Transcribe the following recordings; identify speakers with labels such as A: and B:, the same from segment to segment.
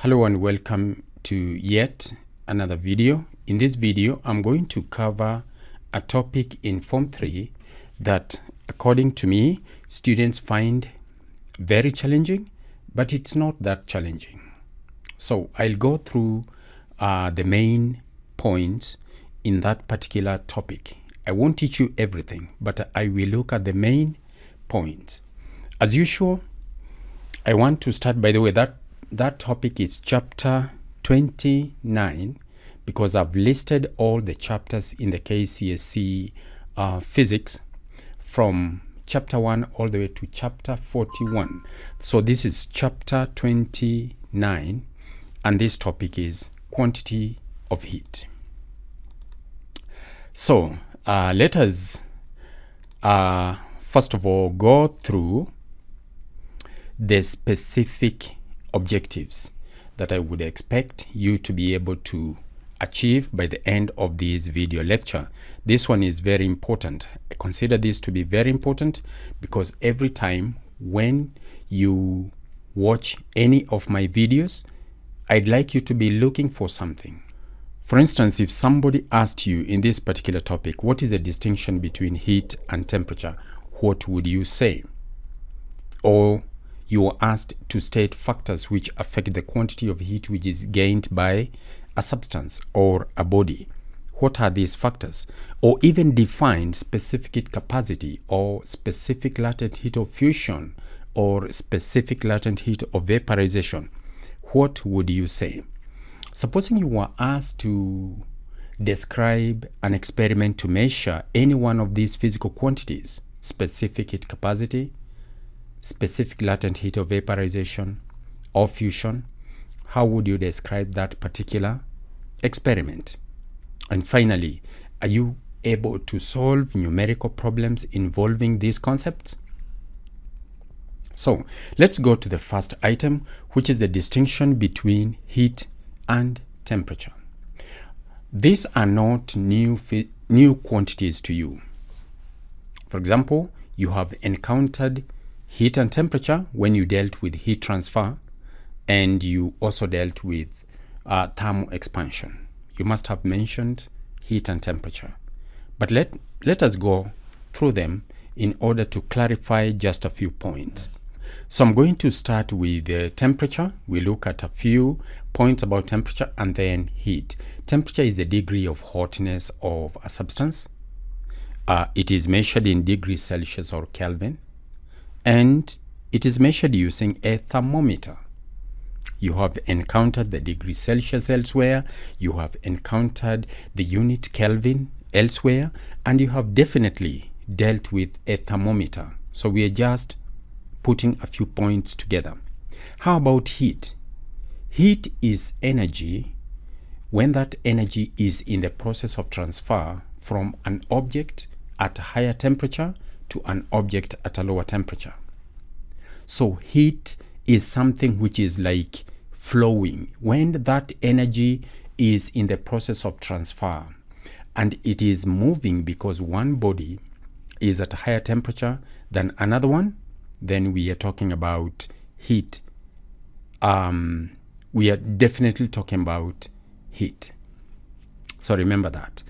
A: Hello and welcome to yet another video. In this video, I'm going to cover a topic in Form 3 that, according to me, students find very challenging, but it's not that challenging. So I'll go through the main points in that particular topic. I won't teach you everything, but I will look at the main points. As usual, I want to start, by the way, that topic is chapter 29 because I've listed all the chapters in the Kcse physics from chapter 1 all the way to chapter 41. So this is chapter 29 and this topic is quantity of heat. So let us first of all go through the specific objectives that I would expect you to be able to achieve by the end of this video lecture. This one is very important. I consider this to be very important because every time when you watch any of my videos, I'd like you to be looking for something. For instance, if somebody asked you in this particular topic, what is the distinction between heat and temperature? What would you say? Or you were asked to state factors which affect the quantity of heat which is gained by a substance or a body. What are these factors? Or even define specific heat capacity or specific latent heat of fusion or specific latent heat of vaporization. What would you say? Supposing you were asked to describe an experiment to measure any one of these physical quantities, specific heat capacity, specific latent heat of vaporization or fusion, how would you describe that particular experiment? And finally, are you able to solve numerical problems involving these concepts? So let's go to the first item, which is the distinction between heat and temperature. These are not new quantities to you. For example, you have encountered heat and temperature when you dealt with heat transfer, and you also dealt with thermal expansion. You must have mentioned heat and temperature. But let us go through them in order to clarify just a few points. So I'm going to start with temperature. We look at a few points about temperature and then heat. Temperature is the degree of hotness of a substance. It is measured in degrees Celsius or Kelvin. And it is measured using a thermometer. You have encountered the degree Celsius elsewhere, you have encountered the unit Kelvin elsewhere, and you have definitely dealt with a thermometer. So we are just putting a few points together. How about heat? Heat is energy when that energy is in the process of transfer from an object at a higher temperature to an object at a lower temperature. So heat is something which is like flowing when that energy is in the process of transfer and it is moving because one body is at a higher temperature than another one, then we are talking about heat. We are definitely talking about heat. So remember that.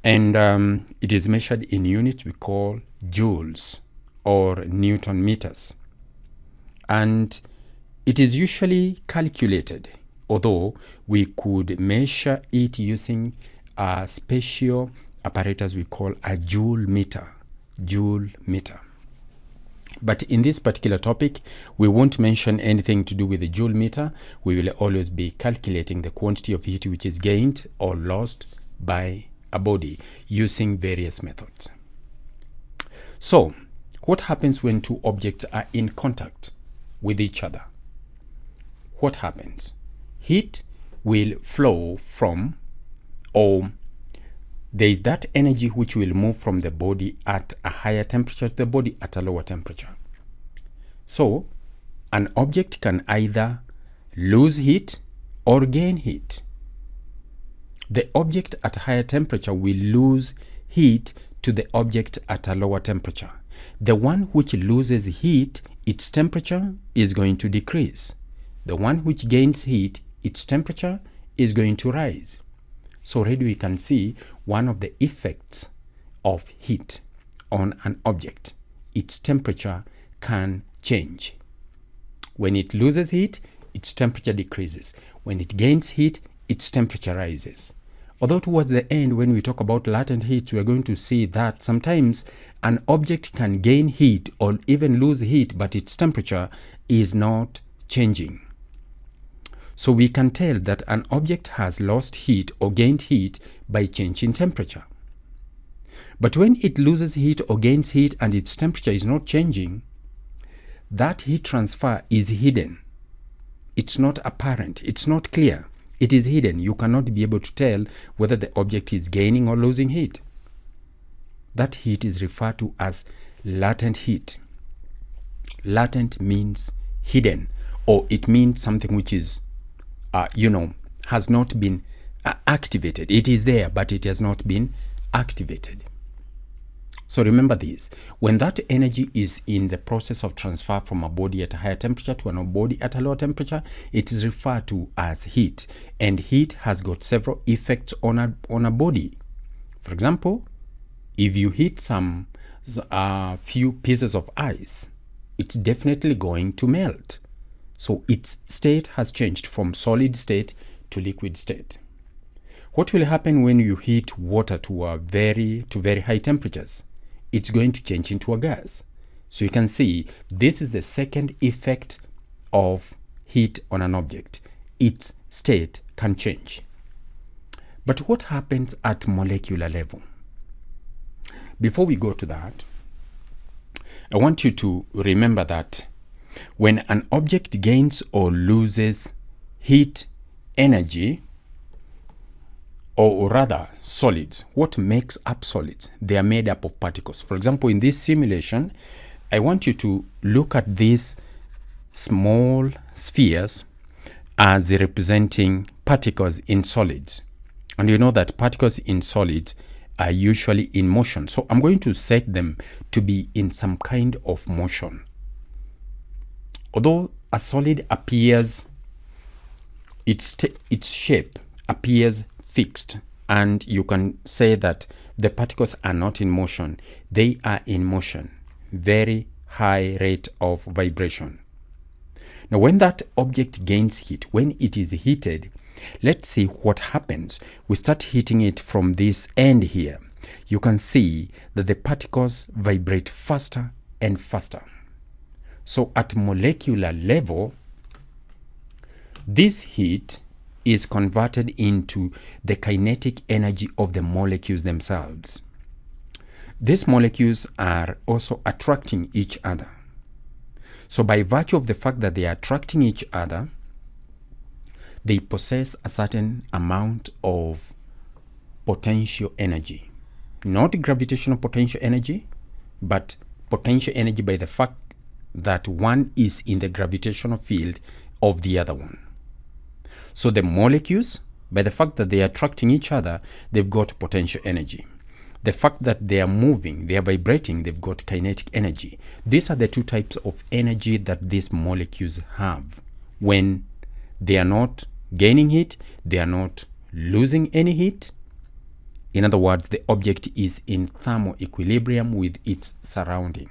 A: And it is measured in units we call joules or Newton meters. And it is usually calculated, although we could measure it using a special apparatus we call a joule meter. Joule meter. But in this particular topic, we won't mention anything to do with the joule meter. We will always be calculating the quantity of heat which is gained or lost by a body using various methods. So, what happens when two objects are in contact with each other? What happens? Heat will flow from, or there is that energy which will move from the body at a higher temperature to the body at a lower temperature. So, an object can either lose heat or gain heat. The object at a higher temperature will lose heat to the object at a lower temperature. The one which loses heat, its temperature is going to decrease. The one which gains heat, its temperature is going to rise. So already we can see one of the effects of heat on an object. Its temperature can change. When it loses heat, its temperature decreases. When it gains heat, its temperature rises. Although towards the end, when we talk about latent heat, we are going to see that sometimes an object can gain heat or even lose heat, but its temperature is not changing. So we can tell that an object has lost heat or gained heat by changing temperature. But when it loses heat or gains heat and its temperature is not changing, that heat transfer is hidden. It's not apparent. It's not clear. It is hidden. You cannot be able to tell whether the object is gaining or losing heat. That heat is referred to as latent heat. Latent means hidden, or it means something which is, has not been activated. It is there, but it has not been activated. So remember this, when that energy is in the process of transfer from a body at a higher temperature to a body at a lower temperature, it is referred to as heat. And heat has got several effects on a body. For example, if you heat some few pieces of ice, it's definitely going to melt. So its state has changed from solid state to liquid state. What will happen when you heat water to very high temperatures? It's going to change into a gas. So you can see this is the second effect of heat on an object. Its state can change. But what happens at molecular level? Before we go to that, I want you to remember that when an object gains or loses heat energy, or rather solids, what makes up solids? They are made up of particles. For example, in this simulation, I want you to look at these small spheres as representing particles in solids. And you know that particles in solids are usually in motion. So I'm going to set them to be in some kind of motion. Although a solid appears, its shape appears fixed, and you can say that the particles are not in motion. They are in motion, very high rate of vibration. Now when that object gains heat, when it is heated, let's see what happens. We start heating it from this end here. You can see that the particles vibrate faster and faster. So at molecular level, this heat is converted into the kinetic energy of the molecules themselves. These molecules are also attracting each other. So by virtue of the fact that they are attracting each other, they possess a certain amount of potential energy. Not gravitational potential energy, but potential energy by the fact that one is in the gravitational field of the other one. So the molecules, by the fact that they are attracting each other, they've got potential energy. The fact that they are moving, they are vibrating, they've got kinetic energy. These are the two types of energy that these molecules have. When they are not gaining heat, they are not losing any heat. In other words, the object is in thermal equilibrium with its surrounding.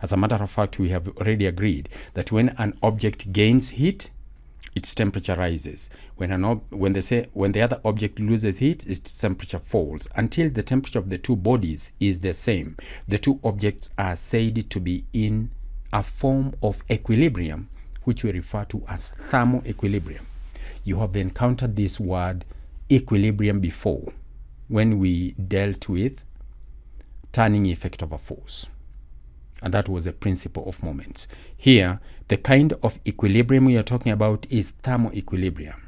A: As a matter of fact, we have already agreed that when an object gains heat, its temperature rises. When the other object loses heat, its temperature falls until the temperature of the two bodies is the same. The two objects are said to be in a form of equilibrium, which we refer to as thermal equilibrium. You have encountered this word equilibrium before when we dealt with turning effect of a force. And that was the principle of moments. Here, the kind of equilibrium we are talking about is thermal equilibrium.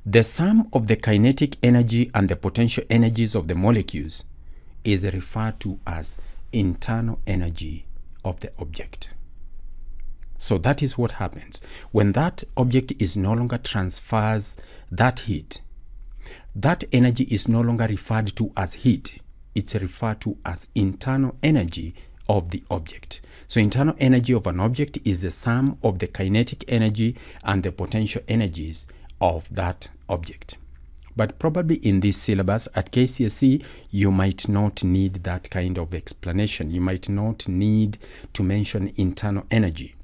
A: The sum of the kinetic energy and the potential energies of the molecules is referred to as internal energy of the object. So that is what happens. When that object is no longer transfers that heat, that energy is no longer referred to as heat. It's referred to as internal energy of the object. So internal energy of an object is the sum of the kinetic energy and the potential energies of that object. But probably in this syllabus at Kcse, you might not need that kind of explanation. You might not need to mention internal energy.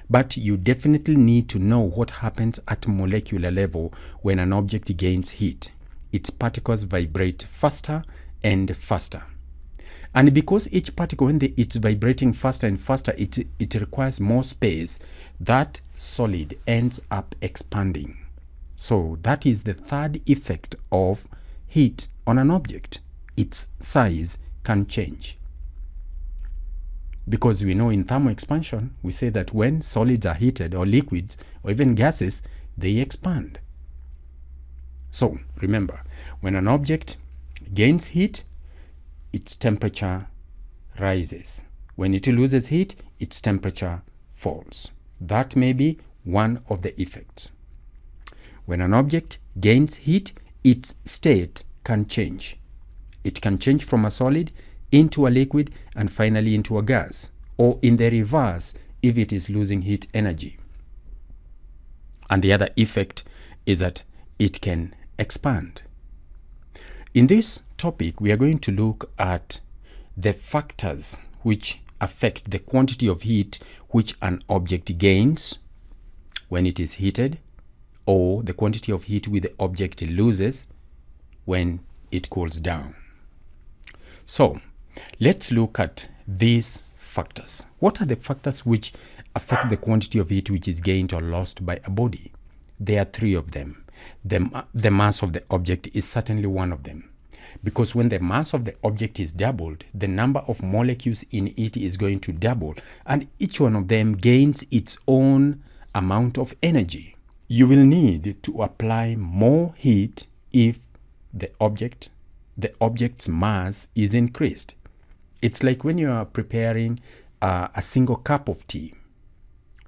A: But you definitely need to know what happens at molecular level when an object gains heat. Its particles vibrate faster and faster. And because each particle, when it's vibrating faster and faster, it requires more space, that solid ends up expanding. So that is the third effect of heat on an object. Its size can change. Because we know in thermal expansion, we say that when solids are heated, or liquids, or even gases, they expand. So remember, when an object gains heat, its temperature rises. When it loses heat, its temperature falls. That may be one of the effects. When an object gains heat, its state can change. It can change from a solid into a liquid and finally into a gas, or in the reverse if it is losing heat energy. And the other effect is that it can expand. In this topic, we are going to look at the factors which affect the quantity of heat which an object gains when it is heated, or the quantity of heat which the object loses when it cools down. So let's look at these factors. What are the factors which affect the quantity of heat which is gained or lost by a body? There are three of them. The mass of the object is certainly one of them, because when the mass of the object is doubled, the number of molecules in it is going to double, and each one of them gains its own amount of energy. You will need to apply more heat if the object's mass is increased. It's like when you are preparing a single cup of tea.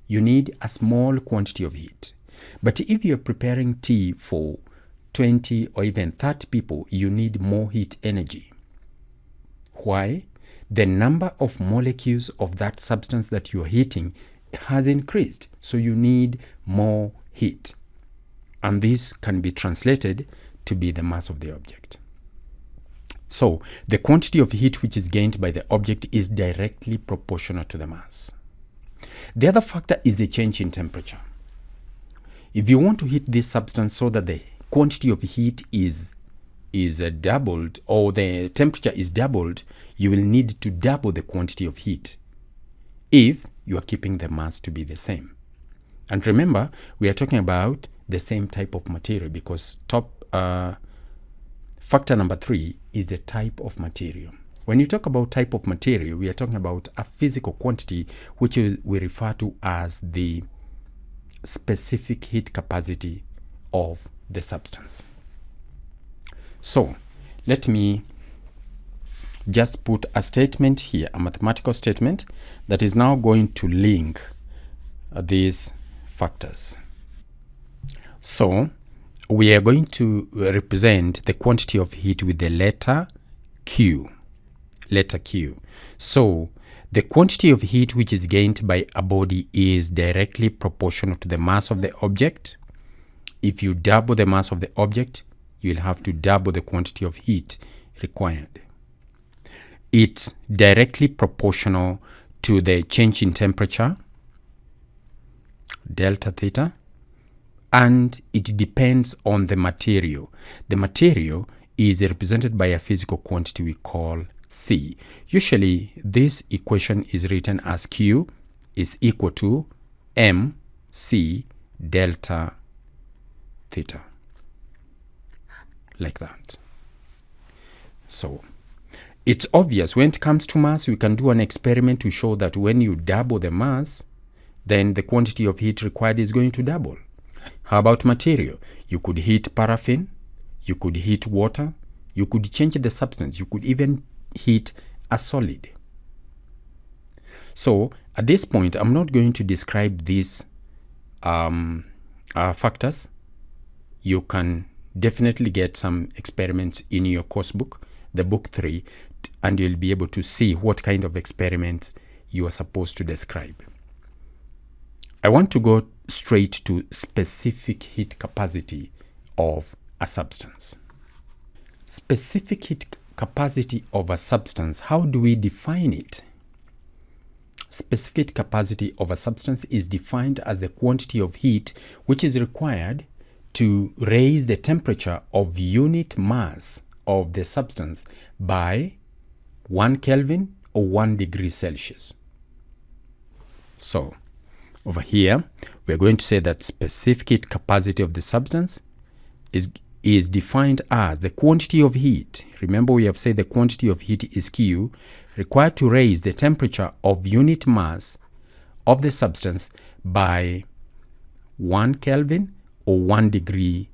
A: You need a small quantity of heat. But if you're preparing tea for 20 or even 30 people, you need more heat energy. Why? The number of molecules of that substance that you're heating has increased, so you need more heat. And this can be translated to be the mass of the object. So the quantity of heat which is gained by the object is directly proportional to the mass. The other factor is the change in temperature. If you want to heat this substance so that the quantity of heat is doubled, or the temperature is doubled, you will need to double the quantity of heat if you are keeping the mass to be the same. And remember, we are talking about the same type of material, because factor number 3 is the type of material. When you talk about type of material, we are talking about a physical quantity which we refer to as the specific heat capacity of the substance. So let me just put a statement here, a mathematical statement that is now going to link these factors. So we are going to represent the quantity of heat with the letter Q. Letter Q. So the quantity of heat which is gained by a body is directly proportional to the mass of the object. If you double the mass of the object, you will have to double the quantity of heat required. It's directly proportional to the change in temperature, delta theta, and it depends on the material. The material is represented by a physical quantity we call C. Usually this equation is written as Q is equal to mc delta theta, like that. So it's obvious when it comes to mass, we can do an experiment to show that when you double the mass, then the quantity of heat required is going to double. How about material? You could heat paraffin, you could heat water, you could change the substance, you could even heat a solid. So at this point, I'm not going to describe these factors. You can definitely get some experiments in your course book, the book 3, and you'll be able to see what kind of experiments you are supposed to describe. I want to go straight to specific heat capacity of a substance. Specific heat capacity of a substance, how do we define it? Specific capacity of a substance is defined as the quantity of heat which is required to raise the temperature of unit mass of the substance by 1 Kelvin or 1 degree Celsius. So over here, we're going to say that specific heat capacity of the substance is defined as the quantity of heat. Remember, we have said the quantity of heat is Q, required to raise the temperature of unit mass of the substance by 1 Kelvin or 1 degree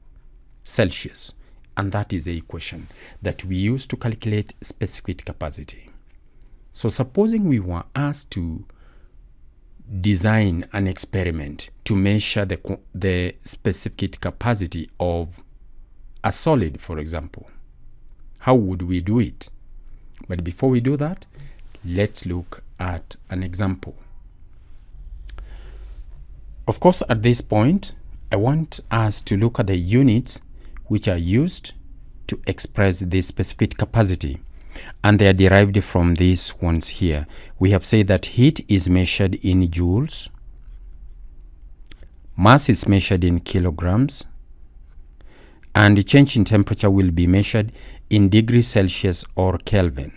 A: Celsius. And that is the equation that we use to calculate specific capacity. So supposing we were asked to design an experiment to measure the specific capacity of a solid, for example, how would we do it? But before we do that, let's look at an example. Of course, at this point, I want us to look at the units which are used to express this specific capacity, and they are derived from these ones here. We have said that heat is measured in joules, mass is measured in kilograms, and the change in temperature will be measured in degrees Celsius or Kelvin.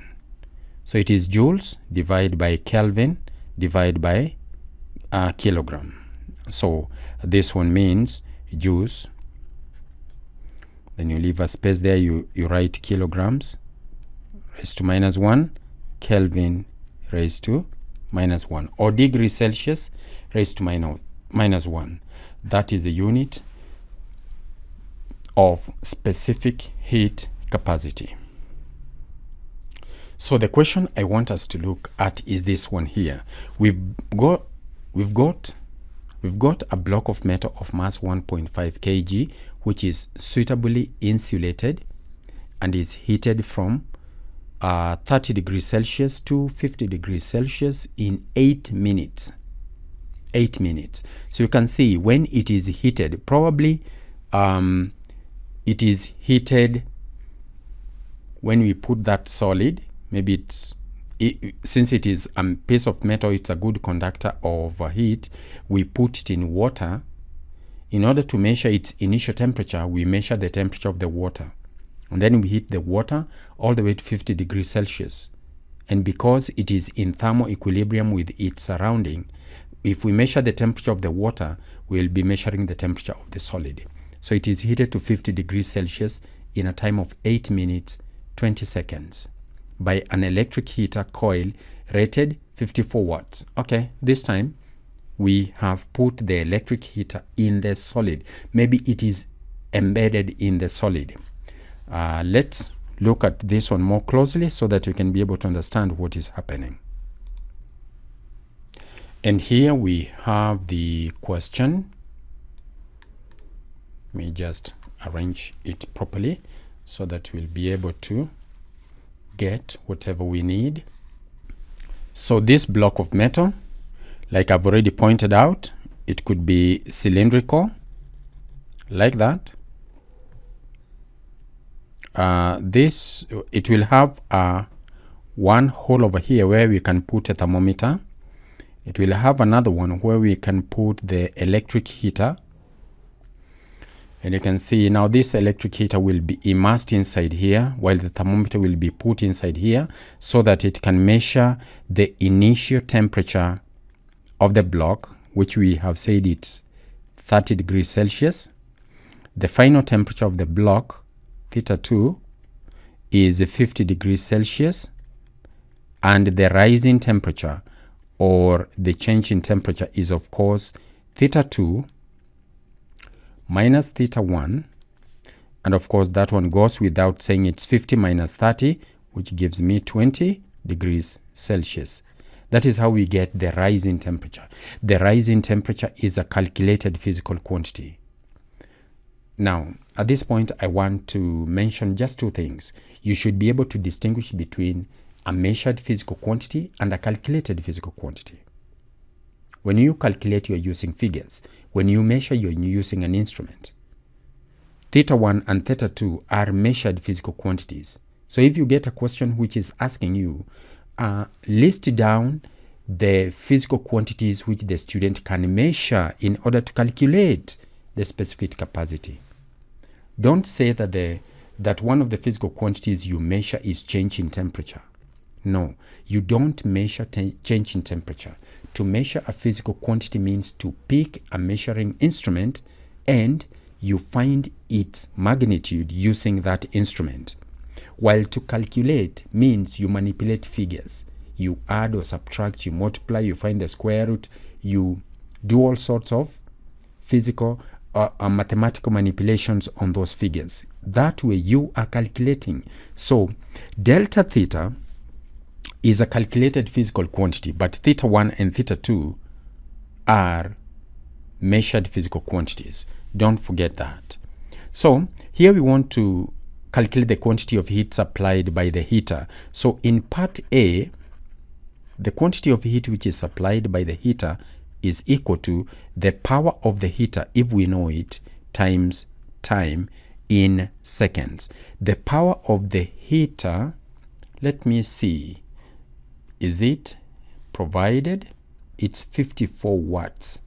A: So it is joules divided by Kelvin divided by kilogram. So this one means joules, then you leave a space there, you write kilograms raised to -1, Kelvin raised to -1, or degrees Celsius raised to -1. That is the unit of specific heat capacity. So the question I want us to look at is this one here. We've got a block of metal of mass 1.5 kg, which is suitably insulated and is heated from 30 degrees Celsius to 50 degrees Celsius in 8 minutes. 8 minutes. So you can see when it is heated, probably it is heated when we put that solid. Maybe since it is a piece of metal, it's a good conductor of heat. We put it in water. In order to measure its initial temperature, we measure the temperature of the water. And then we heat the water all the way to 50 degrees Celsius. And because it is in thermal equilibrium with its surrounding, if we measure the temperature of the water, we'll be measuring the temperature of the solid. So it is heated to 50 degrees Celsius in a time of 8 minutes, 20 seconds by an electric heater coil rated 54 watts. Okay, this time we have put the electric heater in the solid. Maybe it is embedded in the solid. Let's look at this one more closely so that you can be able to understand what is happening. And here we have the question. Let me just arrange it properly so that we'll be able to get whatever we need. So this block of metal, like I've already pointed out, it could be cylindrical like that. It will have one hole over here where we can put a thermometer. It will have another one where we can put the electric heater. And you can see now this electric heater will be immersed inside here, while the thermometer will be put inside here so that it can measure the initial temperature of the block, which we have said it's 30 degrees Celsius. The final temperature of the block, theta 2, is 50 degrees Celsius, and the rising temperature or the change in temperature is of course theta 2 minus theta 1, and of course that one goes without saying. It's 50 minus 30, which gives me 20 degrees Celsius. That is how we get the rising temperature. The rising temperature is a calculated physical quantity. Now, at this point, I want to mention just two things. You should be able to distinguish between a measured physical quantity and a calculated physical quantity. When you calculate, you're using figures. When you measure, you're using an instrument. Theta 1 and theta 2 are measured physical quantities. So if you get a question which is asking you, list down the physical quantities which the student can measure in order to calculate the specific capacity. Don't say that one of the physical quantities you measure is change in temperature. No, you don't measure change in temperature. To measure a physical quantity means to pick a measuring instrument and you find its magnitude using that instrument. While to calculate means you manipulate figures. You add or subtract, you multiply, you find the square root, you do all sorts of physical or mathematical manipulations on those figures. That way you are calculating. So delta theta is a calculated physical quantity, but theta 1 and theta 2 are measured physical quantities. Don't forget that. So here we want to calculate the quantity of heat supplied by the heater. So in part A, the quantity of heat which is supplied by the heater is equal to the power of the heater, if we know it, times time in seconds. The power of the heater, let me see, is it provided? It's 54 watts.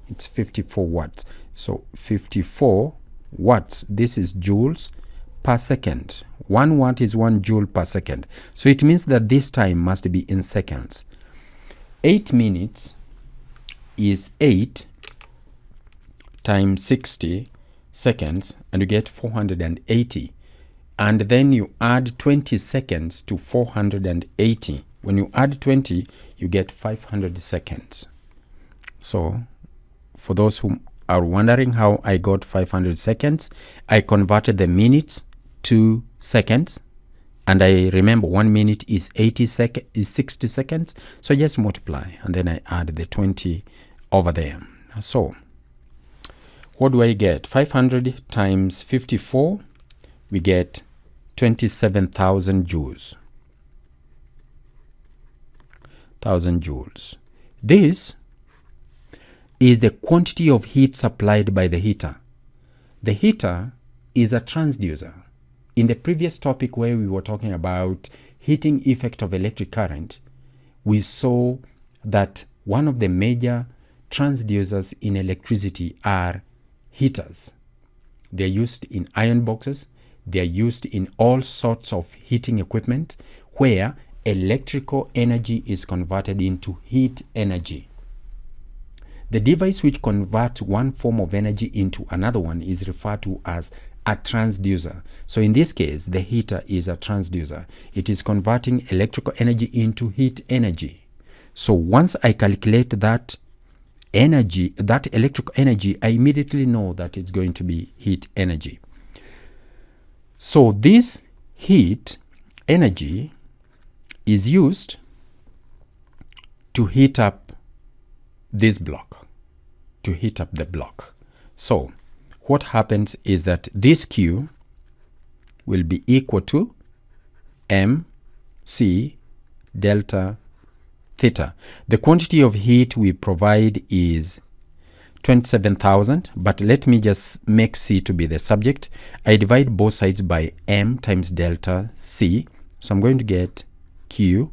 A: It's 54 watts. So 54 watts, this is joules per second. 1 watt is 1 joule per second. So it means that this time must be in seconds. 8 minutes is 8 times 60 seconds, and you get 480. And then you add 20 seconds to 480. When you add 20, you get 500 seconds. So for those who are wondering how I got 500 seconds, I converted the minutes to seconds, and I remember 1 minute is 60 seconds, so just multiply and then I add the 20 over there. So what do I get? 500 times 54, we get 27,000 joules. 1,000 joules. This is the quantity of heat supplied by the heater. The heater is a transducer. In the previous topic where we were talking about heating effect of electric current, we saw that one of the major transducers in electricity are heaters. They're used in iron boxes. They're used in all sorts of heating equipment where electrical energy is converted into heat energy. The device which converts one form of energy into another one is referred to as a transducer. So in this case, the heater is a transducer. It is converting electrical energy into heat energy. So once I calculate that energy, that electrical energy, I immediately know that it's going to be heat energy. So this heat energy is used to heat up this block, to heat up the block. So what happens is that this Q will be equal to mc delta theta. The quantity of heat we provide is 27,000, but let me just make C to be the subject. I divide both sides by m times delta C. So I'm going to get Q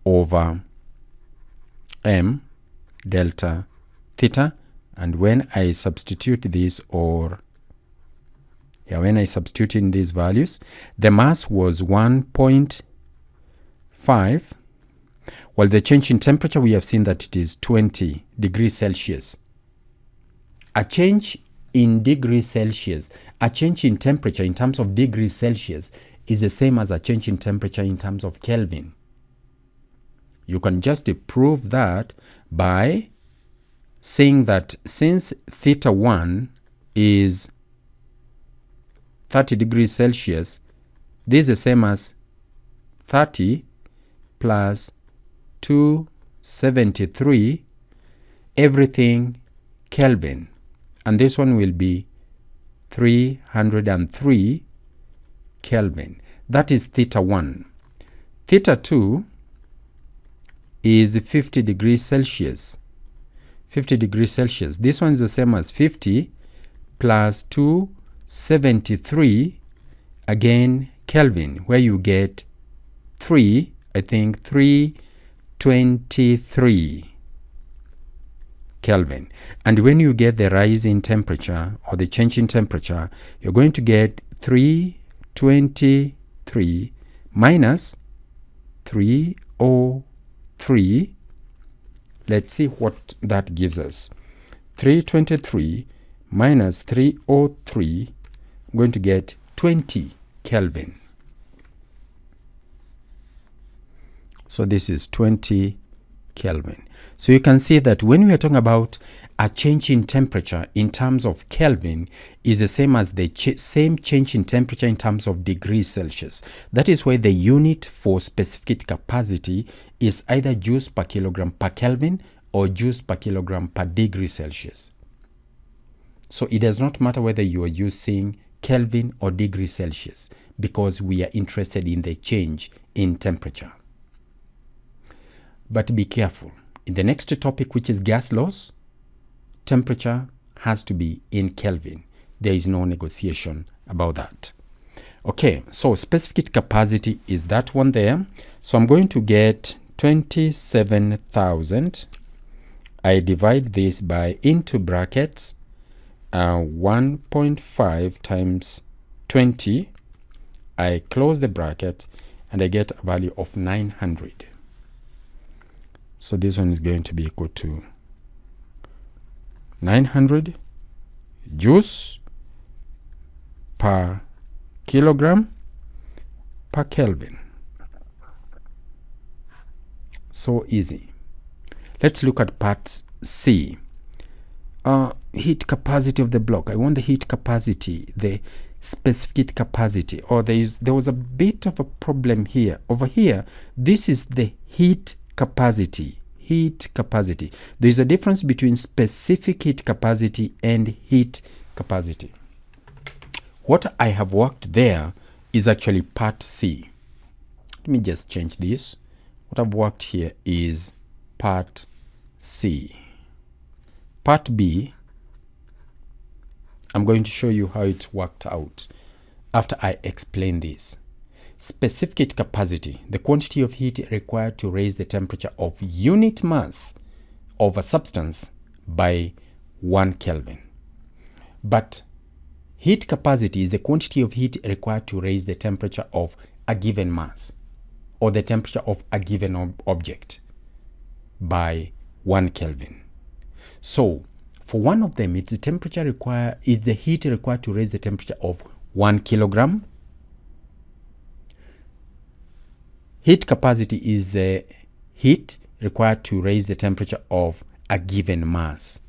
A: over m delta theta. And when I substitute this, when I substitute in these values, the mass was 1.5, while the change in temperature, we have seen that it is 20 degrees Celsius. A change in degrees Celsius, a change in temperature in terms of degrees Celsius is the same as a change in temperature in terms of Kelvin. You can just prove that by saying that since theta 1 is 30 degrees Celsius, this is the same as 30 plus 273 everything Kelvin, and this one will be 303 Kelvin. That is theta 1. theta 2 is 50 degrees Celsius. 50 degrees Celsius. This one is the same as 50 plus 273 again Kelvin, where you get 323 Kelvin. And when you get the rise in temperature or the change in temperature, you're going to get 323 minus 303. Let's see what that gives us. 323 minus 303, I'm going to get 20 Kelvin. So this is 20 Kelvin. So you can see that when we are talking about a change in temperature in terms of Kelvin is the same as the same change in temperature in terms of degrees Celsius. That is why the unit for specific heat capacity is either joules per kilogram per Kelvin or joules per kilogram per degree Celsius. So it does not matter whether you are using Kelvin or degree Celsius, because we are interested in the change in temperature. But be careful. In the next topic, which is gas laws, temperature has to be in Kelvin. There is no negotiation about that. Okay, so specific heat capacity is that one there. So I'm going to get 27,000. I divide this by into brackets 1.5 times 20. I close the bracket and I get a value of 900. So this one is going to be equal to 900 joules per kilogram per Kelvin. So easy. Let's look at part C. Heat capacity of the block. I want the heat capacity, the specific heat capacity. Or there was a bit of a problem here. Over here, this is the heat capacity. Heat capacity. There is a difference between specific heat capacity and heat capacity. What I have worked there is actually part C. Let me just change this. What I've worked here is part C. Part B, I'm going to show you how it worked out after I explain this. Specific heat capacity, the quantity of heat required to raise the temperature of unit mass of a substance by 1 Kelvin. But heat capacity is the quantity of heat required to raise the temperature of a given mass or the temperature of a given object by 1 Kelvin. So for one of them, it's the heat required to raise the temperature of 1 kilogram. Heat capacity is the heat required to raise the temperature of a given mass,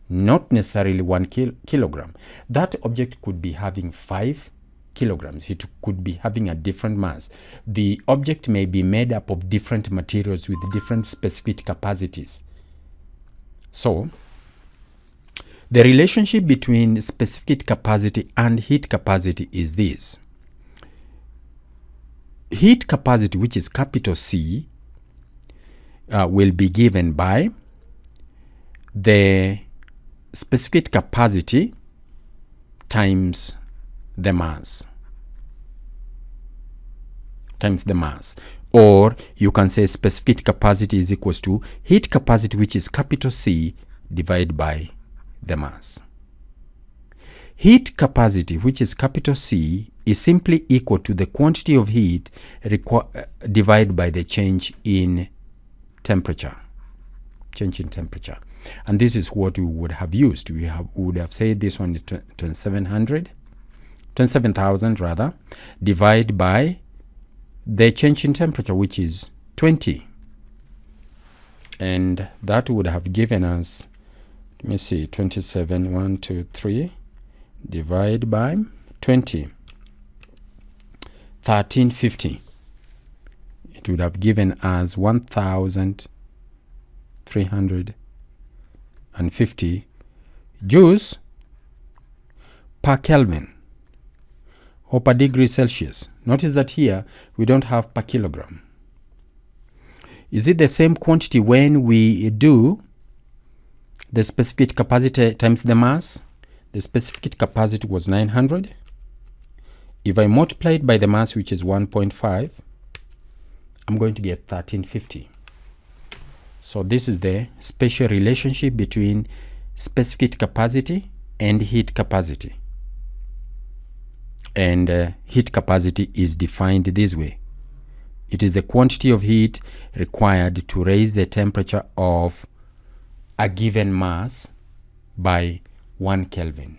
A: not necessarily 1 kilogram. That object could be having 5 kilograms. It could be having a different mass. The object may be made up of different materials with different specific capacities. So, the relationship between specific heat capacity and heat capacity is this. Heat capacity, which is capital C, will be given by the specific capacity times the mass. Or you can say specific capacity is equals to heat capacity, which is capital C, divided by the mass. Heat capacity, which is capital C, is simply equal to the quantity of heat divided by the change in temperature. And this is what we would have used. We would have said this one is 27,000 rather, divided by the change in temperature, which is 20. And that would have given us, let me see, 27, 1, 2, 3, divide by 20. 1350. It would have given us 1,350 joules per Kelvin, or per degree Celsius. Notice that here we don't have per kilogram. Is it the same quantity when we do the specific capacity times the mass? The specific capacity was 900. If I multiply it by the mass, which is 1.5, I'm going to get 1350. So this is the special relationship between specific capacity and heat capacity. And heat capacity is defined this way. It is the quantity of heat required to raise the temperature of a given mass by 1 Kelvin.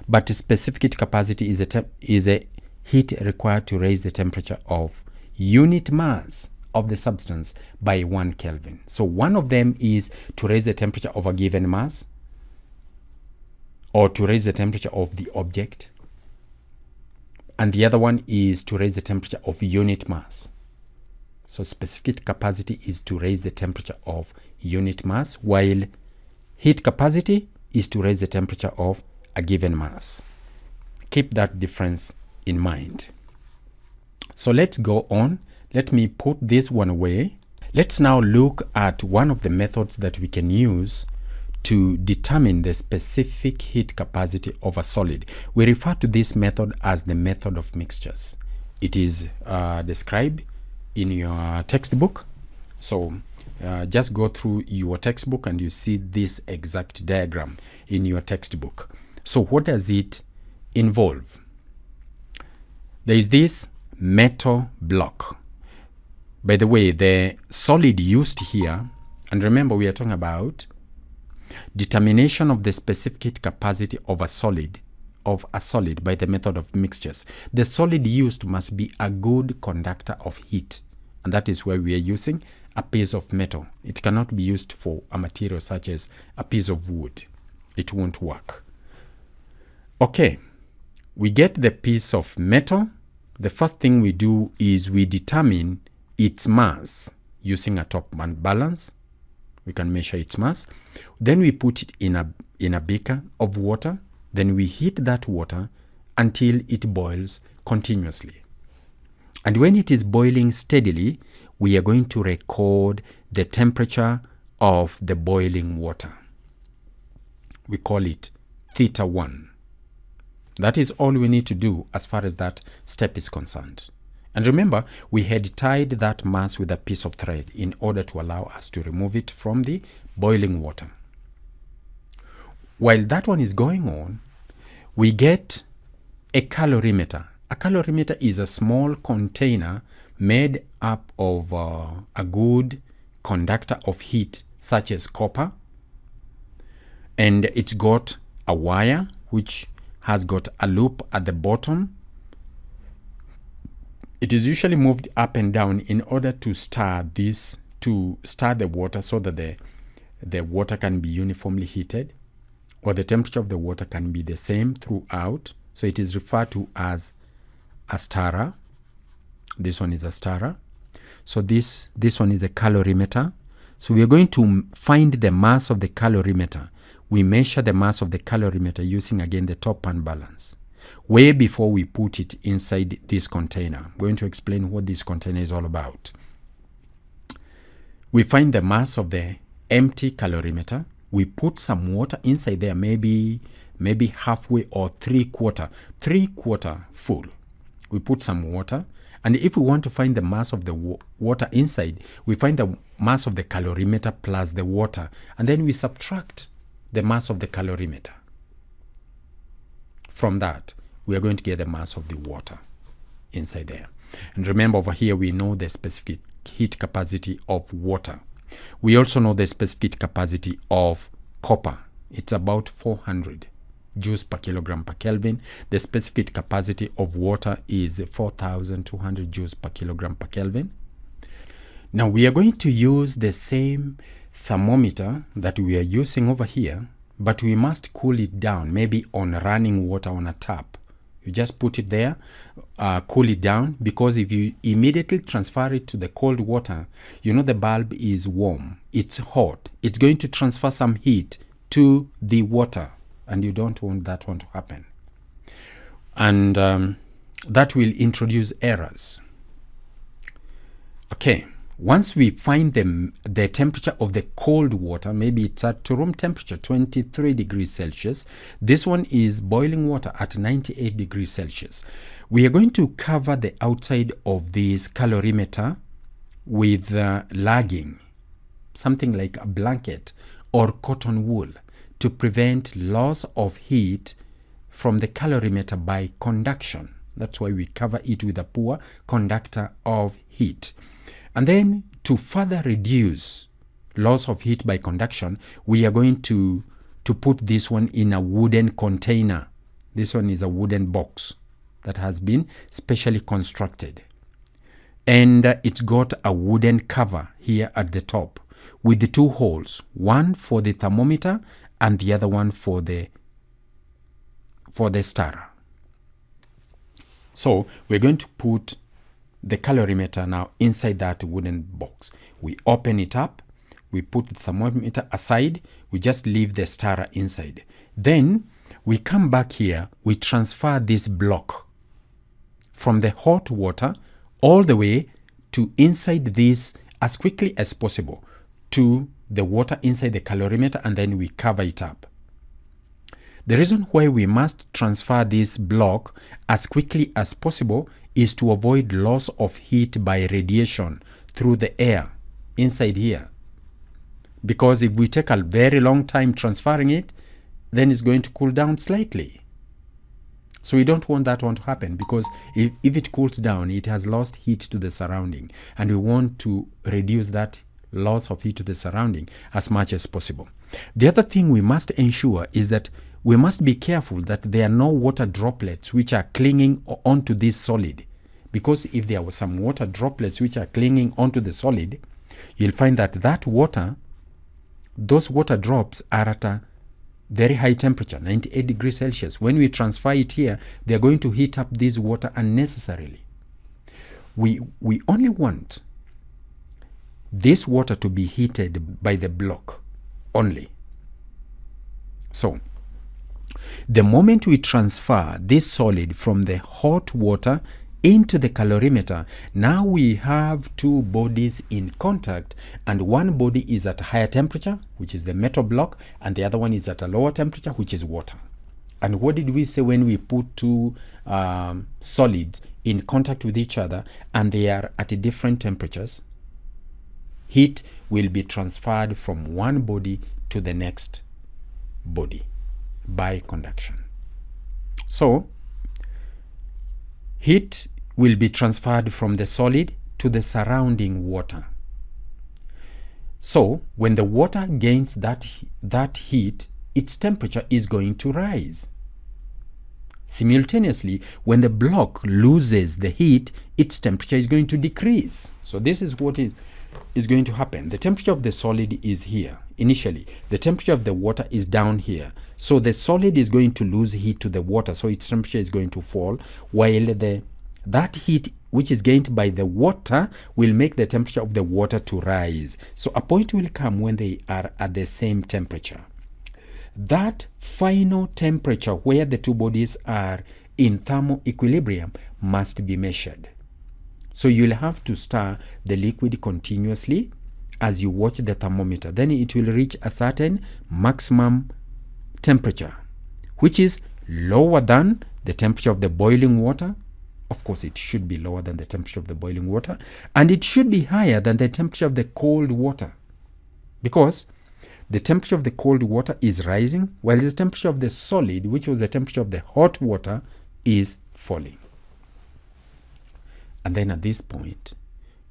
A: But specific capacity is a heat required to raise the temperature of unit mass of the substance by 1 Kelvin. So one of them is to raise the temperature of a given mass, or to raise the temperature of the object, and the other one is to raise the temperature of unit mass. So specific capacity is to raise the temperature of unit mass, while heat capacity is to raise the temperature of a given mass. Keep that difference in mind. So let's go on. Let me put this one away. Let's now look at one of the methods that we can use to determine the specific heat capacity of a solid. We refer to this method as the method of mixtures. It is described in your textbook. So just go through your textbook and you see this exact diagram in your textbook. So what does it involve? There is this metal block. By the way, the solid used here, and remember we are talking about determination of the specific heat capacity of a solid by the method of mixtures. The solid used must be a good conductor of heat, and that is why we are using a piece of metal. It cannot be used for a material such as a piece of wood. It won't work. Okay, we get the piece of metal. The first thing we do is we determine its mass using a top balance. We can measure its mass. Then we put it in a beaker of water. Then we heat that water until it boils continuously. And when it is boiling steadily, we are going to record the temperature of the boiling water. We call it θ1. That is all we need to do as far as that step is concerned. And remember, we had tied that mass with a piece of thread in order to allow us to remove it from the boiling water. While that one is going on, we get a calorimeter. A calorimeter is a small container made up of a good conductor of heat, such as copper. And it's got a wire which has got a loop at the bottom. It is usually moved up and down in order to stir the water so that the water can be uniformly heated, or the temperature of the water can be the same throughout. So it is referred to as a stirrer. This one is a stirrer. So this one is a calorimeter. So we are going to find the mass of the calorimeter. We measure the mass of the calorimeter using again the top and balance, way before we put it inside this container. I'm going to explain what this container is all about. We find the mass of the empty calorimeter. We put some water inside there, maybe halfway or three-quarter full. We put some water, and if we want to find the mass of the water inside, we find the mass of the calorimeter plus the water, and then we subtract the mass of the calorimeter. From that, we are going to get the mass of the water inside there. And remember, over here we know the specific heat capacity of water. We also know the specific capacity of copper. It's about 400 joules per kilogram per Kelvin. The specific capacity of water is 4,200 joules per kilogram per Kelvin. Now we are going to use the same thermometer that we are using over here, but we must cool it down, maybe on running water on a tap. You just put it there, cool it down, because if you immediately transfer it to the cold water, you know the bulb is warm, it's hot, it's going to transfer some heat to the water, and you don't want that one to happen. And that will introduce errors. Okay, once we find the temperature of the cold water, maybe it's at room temperature 23 degrees Celsius. This one is boiling water at 98 degrees Celsius. We are going to cover the outside of this calorimeter with lagging, something like a blanket or cotton wool, to prevent loss of heat from the calorimeter by conduction. That's why we cover it with a poor conductor of heat. And then to further reduce loss of heat by conduction, we are going to put this one in a wooden container. This one is a wooden box that has been specially constructed. And it's got a wooden cover here at the top with the two holes, one for the thermometer and the other one for the stirrer. So we're going to put the calorimeter now inside that wooden box. We open it up, we put the thermometer aside, we just leave the stirrer inside. Then we come back here, we transfer this block from the hot water all the way to inside this as quickly as possible to the water inside the calorimeter, and then we cover it up. The reason why we must transfer this block as quickly as possible is to avoid loss of heat by radiation through the air inside here. Because if we take a very long time transferring it, then it's going to cool down slightly. So we don't want that one to happen, because if it cools down, it has lost heat to the surrounding, and we want to reduce that loss of heat to the surrounding as much as possible. The other thing we must ensure is that we must be careful that there are no water droplets which are clinging onto this solid, because if there were some water droplets which are clinging onto the solid, you'll find that those water drops are at a very high temperature, 98 degrees Celsius. When we transfer it here, they're going to heat up this water unnecessarily. We only want this water to be heated by the block only. So the moment we transfer this solid from the hot water into the calorimeter, now we have two bodies in contact, and one body is at a higher temperature, which is the metal block, and the other one is at a lower temperature, which is water. And what did we say when we put two solids in contact with each other and they are at different temperatures? Heat will be transferred from one body to the next body by conduction. So heat will be transferred from the solid to the surrounding water. So when the water gains that heat, its temperature is going to rise. Simultaneously, when the block loses the heat, its temperature is going to decrease. So this is what is going to happen. The temperature of the solid is here initially. The temperature of the water is down here. So the solid is going to lose heat to the water, so its temperature is going to fall, while that heat which is gained by the water will make the temperature of the water to rise. So a point will come when they are at the same temperature. That final temperature where the two bodies are in thermal equilibrium must be measured. So you'll have to stir the liquid continuously as you watch the thermometer. Then it will reach a certain maximum temperature, which is lower than the temperature of the boiling water. Of course, it should be lower than the temperature of the boiling water, and it should be higher than the temperature of the cold water, because the temperature of the cold water is rising, while the temperature of the solid, which was the temperature of the hot water, is falling. And then at this point,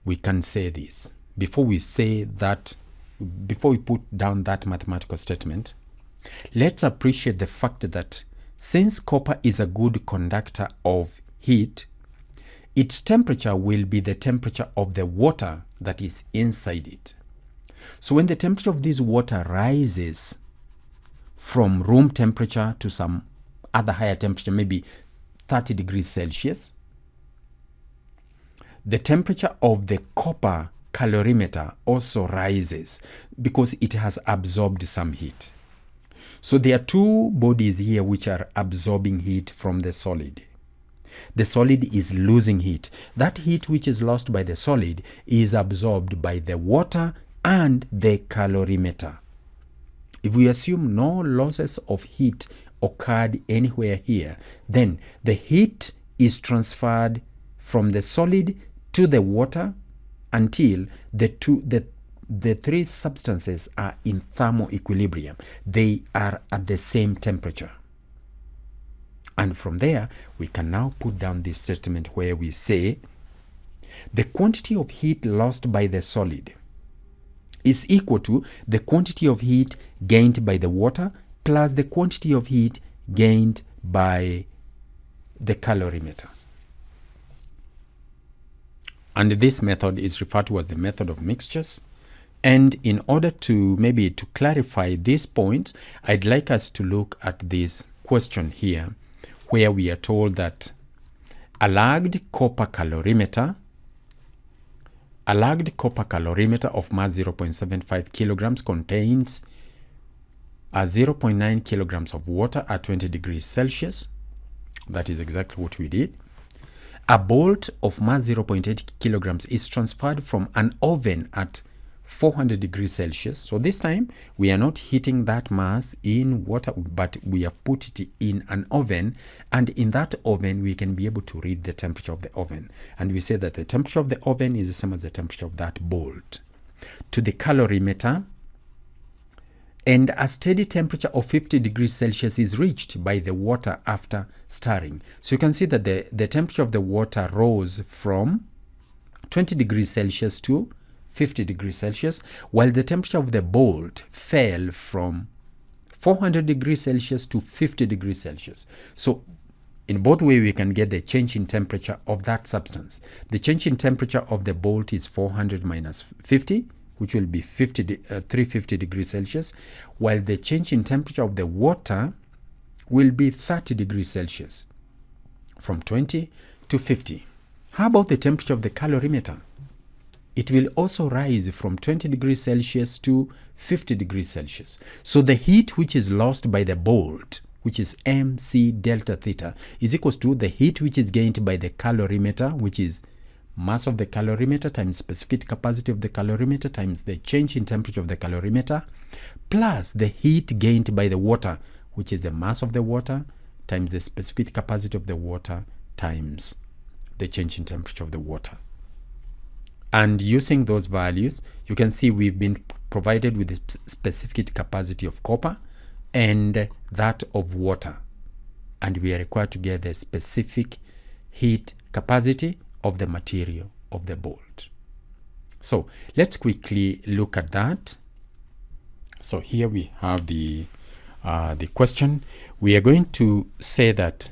A: we can say this. Before we put down that mathematical statement, let's appreciate the fact that since copper is a good conductor of heat, its temperature will be the temperature of the water that is inside it. So when the temperature of this water rises from room temperature to some other higher temperature, maybe 30 degrees Celsius, the temperature of the copper calorimeter also rises because it has absorbed some heat. So there are two bodies here which are absorbing heat from the solid. the solid is losing heat. That heat which is lost by the solid is absorbed by the water and the calorimeter. If we assume no losses of heat occurred anywhere here, then the heat is transferred from the solid to the water until the three substances are in thermal equilibrium. They are at the same temperature. And from there, we can now put down this statement where we say the quantity of heat lost by the solid is equal to the quantity of heat gained by the water plus the quantity of heat gained by the calorimeter. And this method is referred to as the method of mixtures. And in order to maybe to clarify this point, I'd like us to look at this question here, where we are told that a lagged copper calorimeter of mass 0.75 kilograms contains 0.9 kilograms of water at 20 degrees Celsius. That is exactly what we did. A bolt of mass 0.8 kilograms is transferred from an oven at 400 degrees Celsius. So this time we are not heating that mass in water, but we have put it in an oven, and in that oven we can be able to read the temperature of the oven, and we say that the temperature of the oven is the same as the temperature of that bolt. To the calorimeter, and a steady temperature of 50 degrees Celsius is reached by the water after stirring. So you can see that the temperature of the water rose from 20 degrees Celsius to 50 degrees Celsius, while the temperature of the bolt fell from 400 degrees Celsius to 50 degrees Celsius. So in both ways, we can get the change in temperature of that substance. The change in temperature of the bolt is 400 minus 50, which will be 350 degrees Celsius, while the change in temperature of the water will be 30 degrees Celsius, from 20 to 50. How about the temperature of the calorimeter? It will also rise from 20 degrees Celsius to 50 degrees Celsius. So the heat which is lost by the bolt, which is mc delta theta, is equals to the heat which is gained by the calorimeter, which is mass of the calorimeter times specific capacity of the calorimeter times the change in temperature of the calorimeter, plus the heat gained by the water, which is the mass of the water times the specific capacity of the water times the change in temperature of the water. And using those values, you can see we've been provided with the specific capacity of copper and that of water. And we are required to get the specific heat capacity of the material of the bolt. So let's quickly look at that. So here we have the question. We are going to say that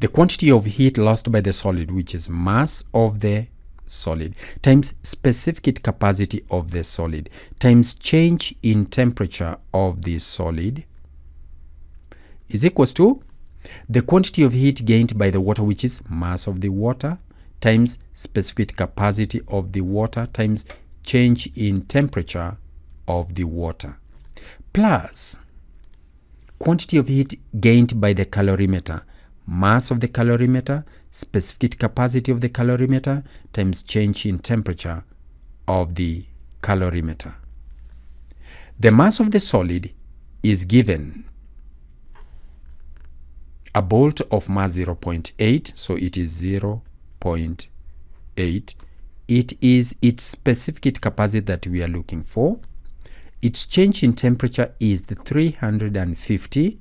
A: the quantity of heat lost by the solid, which is mass of the solid, times specific capacity of the solid, times change in temperature of the solid, is equals to the quantity of heat gained by the water, which is mass of the water, times specific capacity of the water, times change in temperature of the water, plus quantity of heat gained by the calorimeter, mass of the calorimeter, specific capacity of the calorimeter, times change in temperature of the calorimeter. The mass of the solid is given a bolt of mass 0.8, so it is 0.8. It is its specific capacity that we are looking for. Its change in temperature is the 350.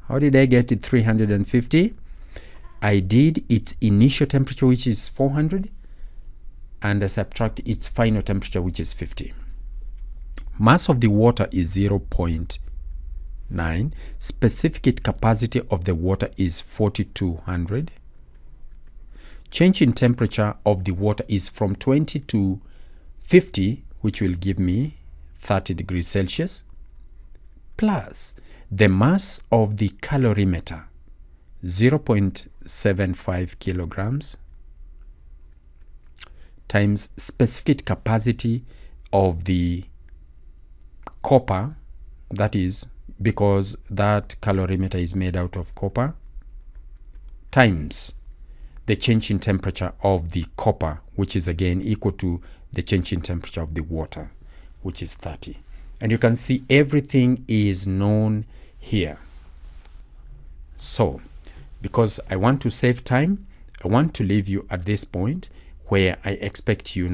A: How did I get it 350? I did its initial temperature, which is 400, and I subtract its final temperature, which is 50. Mass of the water is 0.9. Specific capacity of the water is 4200. Change in temperature of the water is from 20 to 50, which will give me 30 degrees Celsius, plus the mass of the calorimeter, 0.75 kilograms, times specific capacity of the copper, that is because that calorimeter is made out of copper, times the change in temperature of the copper, which is again equal to the change in temperature of the water, which is 30. And you can see everything is known here. So, because I want to save time, I want to leave you at this point where I expect you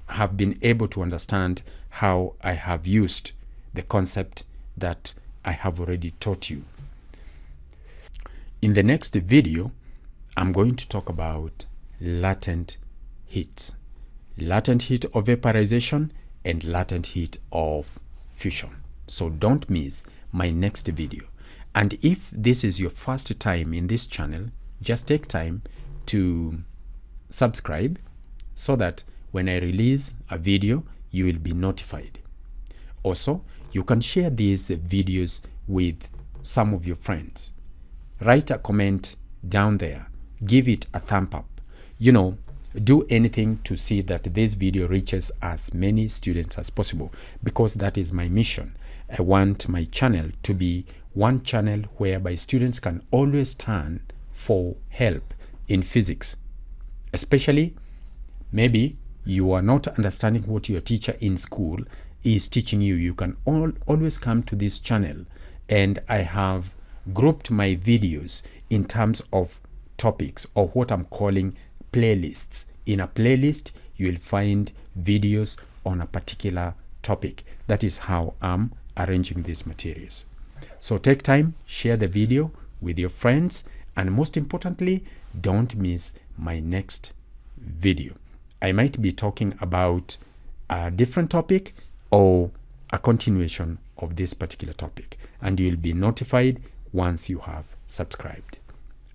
A: have been able to understand how I have used the concept that I have already taught you. In the next video, I'm going to talk about latent heat of vaporization and latent heat of fusion. So don't miss my next video. And if this is your first time in this channel, just take time to subscribe so that when I release a video, you will be notified. Also, you can share these videos with some of your friends. Write a comment down there. Give it a thumb up. Do anything to see that this video reaches as many students as possible, because that is my mission. I want my channel to be one channel whereby students can always turn for help in physics. Especially, maybe you are not understanding what your teacher in school is teaching you. You can always come to this channel, and I have grouped my videos in terms of topics, or what I'm calling playlists. In a playlist, you will find videos on a particular topic. That is how I'm arranging these materials. So take time, share the video with your friends, and most importantly, don't miss my next video. I might be talking about a different topic or a continuation of this particular topic, and you'll be notified once you have subscribed.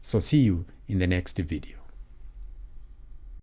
A: So see you in the next video.